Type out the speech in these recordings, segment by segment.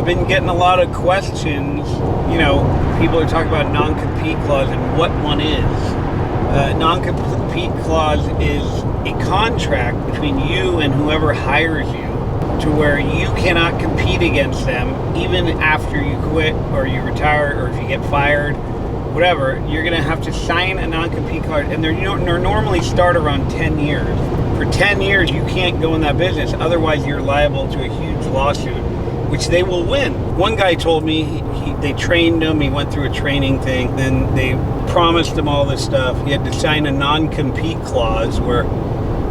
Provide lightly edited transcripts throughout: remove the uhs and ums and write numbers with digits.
I've been getting a lot of questions. People are talking about non-compete clause and what one is. Non-compete clause is a contract between you and whoever hires you to where you cannot compete against them even after you quit or you retire or if you get fired, whatever. You're going to have to sign a non-compete clause, and they're normally start around 10 years. For 10 years, you can't go in that business. Otherwise, you're liable to a huge lawsuit, which they will win. One guy told me they trained him. He went through a training thing. Then they promised him all this stuff. He had to sign a non-compete clause where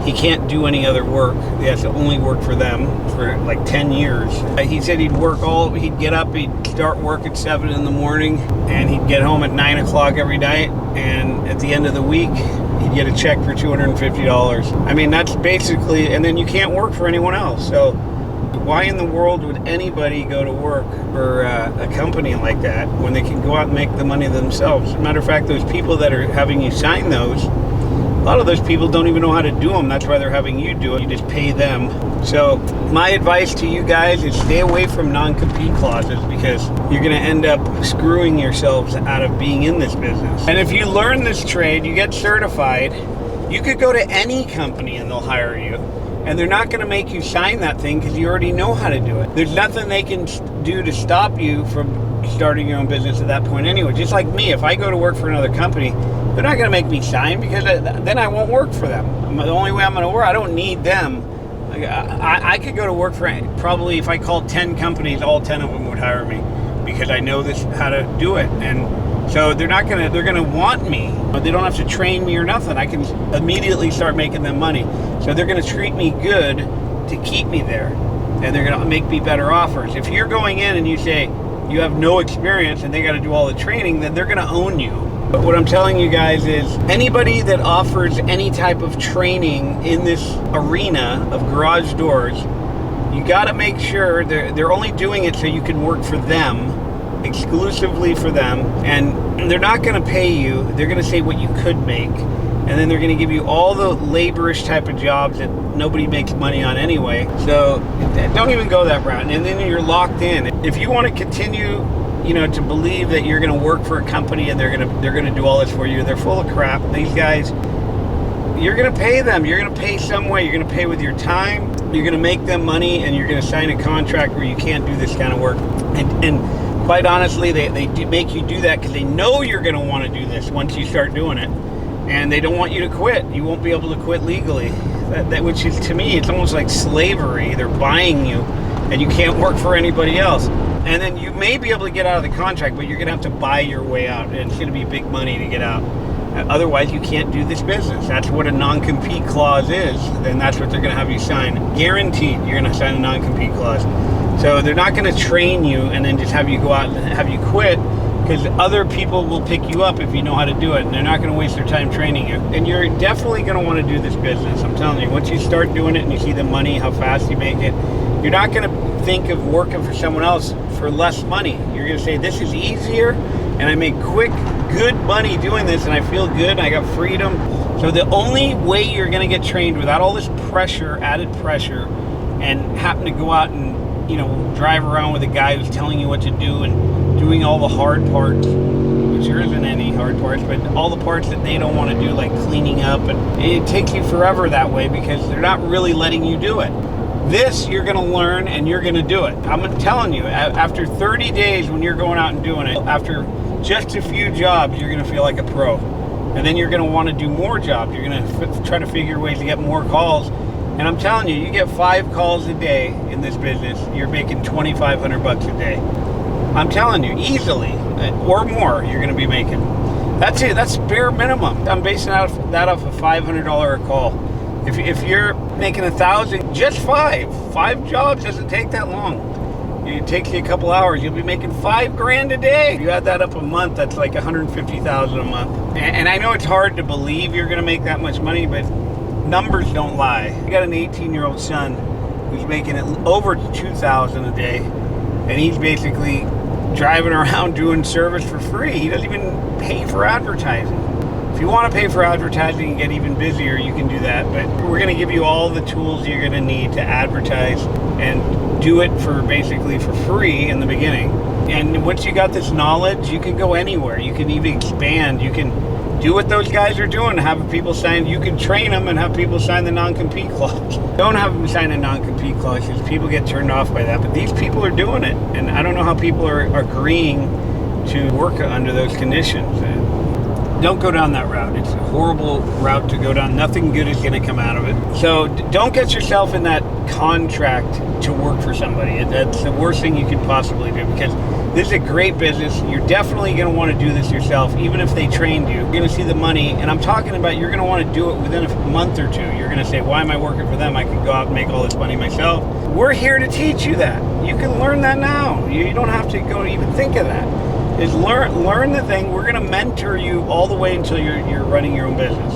he can't do any other work. He has to only work for them for like 10 years. He said he'd get up, he'd start work at 7 in the morning, and he'd get home at 9 o'clock every night. And at the end of the week, he'd get a check for $250. I mean, that's basically, and then you can't work for anyone else. So why in the world would anybody go to work for a company like that when they can go out and make the money themselves? As a matter of fact, those people that are having you sign those, a lot of those people don't even know how to do them. That's why they're having you do it. You just pay them. So my advice to you guys is stay away from non-compete clauses because you're going to end up screwing yourselves out of being in this business. And if you learn this trade, you get certified, you could go to any company and they'll hire you. And they're not going to make you sign that thing because you already know how to do it. There's nothing they can do to stop you from starting your own business at that point anyway. Just like me, if I go to work for another company, they're not going to make me sign because then I won't work for them. The only way I'm going to work, I don't need them. I could go to work for probably, if I called 10 companies, all 10 of them would hire me because I know how to do it. And so they're going to want me, but they don't have to train me or nothing. I can immediately start making them money. So they're going to treat me good to keep me there. And they're going to make me better offers. If you're going in and you say you have no experience and they got to do all the training, then they're going to own you. But what I'm telling you guys is anybody that offers any type of training in this arena of garage doors, you got to make sure they're only doing it so you can work for them, exclusively for them, and they're not going to pay you. They're going to say what you could make, and then they're going to give you all the laborish type of jobs that nobody makes money on anyway. So don't even go that route, and then you're locked in. If you want to continue to believe that you're going to work for a company and they're going to do all this for you, they're full of crap. These guys, you're going to pay them. You're going to pay some way. You're going to pay with your time. You're going to make them money, and you're going to sign a contract where you can't do this kind of work. And quite honestly, they do make you do that because they know you're going to want to do this once you start doing it, and they don't want you to quit. You won't be able to quit legally. Which is, to me, it's almost like slavery. They're buying you, and you can't work for anybody else. And then you may be able to get out of the contract, but you're going to have to buy your way out. And it's going to be big money to get out. Otherwise, you can't do this business. That's what a non-compete clause is. And that's what they're going to have you sign. Guaranteed, you're going to sign a non-compete clause. So they're not going to train you and then just have you go out and have you quit, because other people will pick you up if you know how to do it. And they're not going to waste their time training you. And you're definitely going to want to do this business. I'm telling you, once you start doing it and you see the money, how fast you make it, you're not going to think of working for someone else for less money. You're going to say, this is easier, and I make quick, good money doing this, and I feel good, and I got freedom. So the only way you're going to get trained without all this pressure, added pressure, and happen to go out and, drive around with a guy who's telling you what to do and doing all the hard parts, which there isn't any hard parts, but all the parts that they don't want to do, like cleaning up, and it takes you forever that way because they're not really letting you do it. This you're going to learn and you're going to do it. I'm telling you, after 30 days when you're going out and doing it, after just a few jobs, you're going to feel like a pro. And then you're going to want to do more jobs. You're going to try to figure ways to get more calls. And I'm telling you, you get 5 calls a day in this business, you're making $2,500 a day. I'm telling you, easily, or more, you're going to be making. That's it. That's bare minimum. I'm basing that off a $500 a call. If you're making 1,000, just 5 jobs doesn't take that long. It takes you a couple hours. You'll be making $5,000 a day. If you add that up a month, that's like $150,000 a month. And I know it's hard to believe you're going to make that much money, but numbers don't lie. I got an 18-year-old son who's making it over $2,000 a day, and he's basically driving around doing service for free. He doesn't even pay for advertising. If you want to pay for advertising and get even busier, you can do that. But we're going to give you all the tools you're going to need to advertise and do it for basically for free in the beginning. And once you got this knowledge, you can go anywhere. You can even expand. You can do what those guys are doing. Have people sign. You can train them and have people sign the non-compete clause. Don't have them sign a non-compete clause because people get turned off by that. But these people are doing it, and I don't know how people are agreeing to work under those conditions. And don't go down that route. It's a horrible route to go down. Nothing good is going to come out of it. So don't get yourself in that contract to work for somebody. That's the worst thing you could possibly do, because this is a great business. You're definitely going to want to do this yourself, even if they trained you. You're going to see the money, and I'm talking about you're going to want to do it within a month or two. You're going to say, why am I working for them? I could go out and make all this money myself. We're here to teach you that. You can learn that now. You don't have to go even think of that. Is learn the thing. We're going to mentor you all the way until you're running your own business.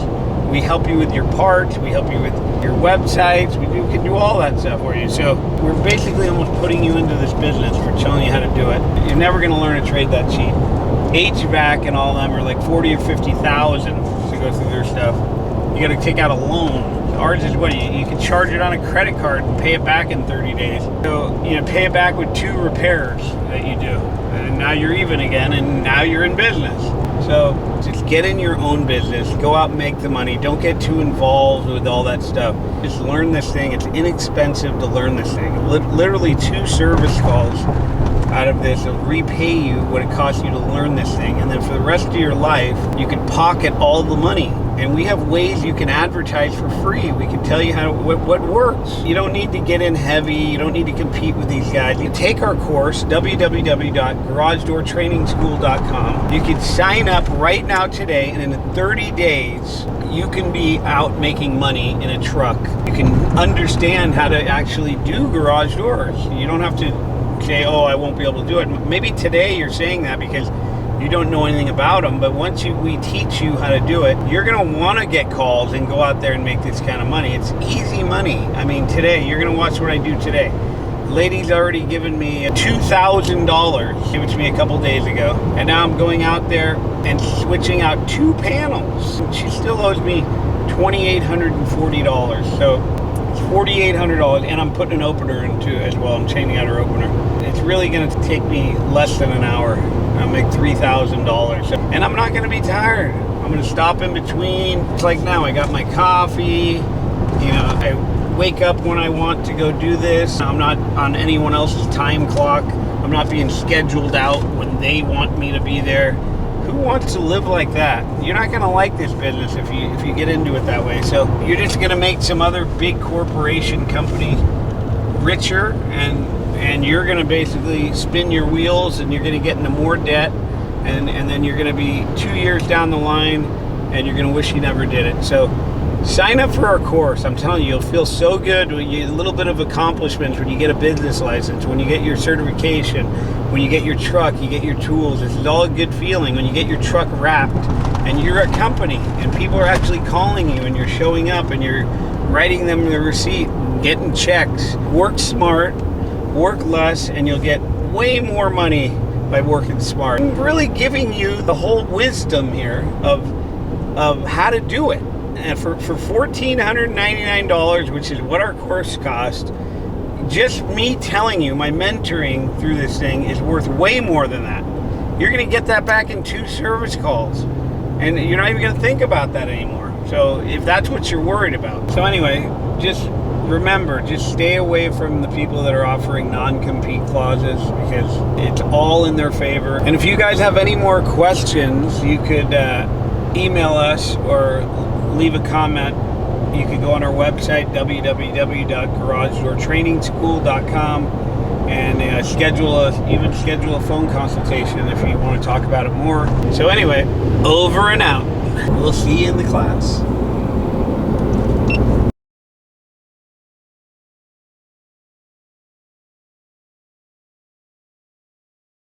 We help you with your parts. We help you with your websites. We can do all that stuff for you. So we're basically almost putting you into this business. We're telling you how to do it. You're never going to learn a trade that cheap. HVAC and all of them are like 40 or 50,000 to go through their stuff. You got to take out a loan. Ours is what you can charge it on a credit card and pay it back in 30 days. So pay it back with 2 repairs that you do, and now you're even again, and now you're in business. So just get in your own business. Go out and make the money. Don't get too involved with all that stuff. Just learn this thing. It's inexpensive to learn this thing. Literally 2 service calls out of this will repay you what it costs you to learn this thing, and then for the rest of your life you can pocket all the money. And we have ways you can advertise for free. We can tell you what works. You don't need to get in heavy. You don't need to compete with these guys. You take our course, www.garagedoortrainingschool.com. You can sign up right now today, and in 30 days, you can be out making money in a truck. You can understand how to actually do garage doors. You don't have to say, oh, I won't be able to do it. Maybe today you're saying that because you don't know anything about them, but once we teach you how to do it, you're going to want to get calls and go out there and make this kind of money. It's easy money. I mean, today, you're going to watch what I do today. The lady's already given me $2,000, give it to me a couple days ago, and now I'm going out there and switching out 2 panels. She still owes me $2,840, so it's $4,800, and I'm putting an opener into it as well. I'm changing out her opener. It's really going to take me less than an hour. I'll make $3,000, and I'm not going to be tired. I'm going to stop in between. It's like now I got my coffee. I wake up when I want to go do this. I'm not on anyone else's time clock. I'm not being scheduled out when they want me to be there. Who wants to live like that? You're not going to like this business if you get into it that way. So you're just going to make some other big corporation company richer, and you're going to basically spin your wheels, and you're going to get into more debt, and then you're going to be 2 years down the line, and you're going to wish you never did it. So sign up for our course. I'm telling you, you'll feel so good. A little bit of accomplishments when you get a business license, when you get your certification, when you get your truck, you get your tools. This is all a good feeling when you get your truck wrapped and you're a company and people are actually calling you and you're showing up and you're writing them the receipt and getting checks. Work smart, work less, and you'll get way more money by working smart. I'm really giving you the whole wisdom here of how to do it. And for $1,499, which is what our course cost, just me telling you, my mentoring through this thing is worth way more than that. You're going to get that back in 2 service calls, and you're not even going to think about that anymore. So if that's what you're worried about. So anyway, just remember, just stay away from the people that are offering non-compete clauses, because it's all in their favor. And if you guys have any more questions, you could email us or leave a comment. You can go on our website, www.garagedoortrainingschool.com, and schedule a phone consultation if you want to talk about it more. So anyway, over and out. We'll see you in the class.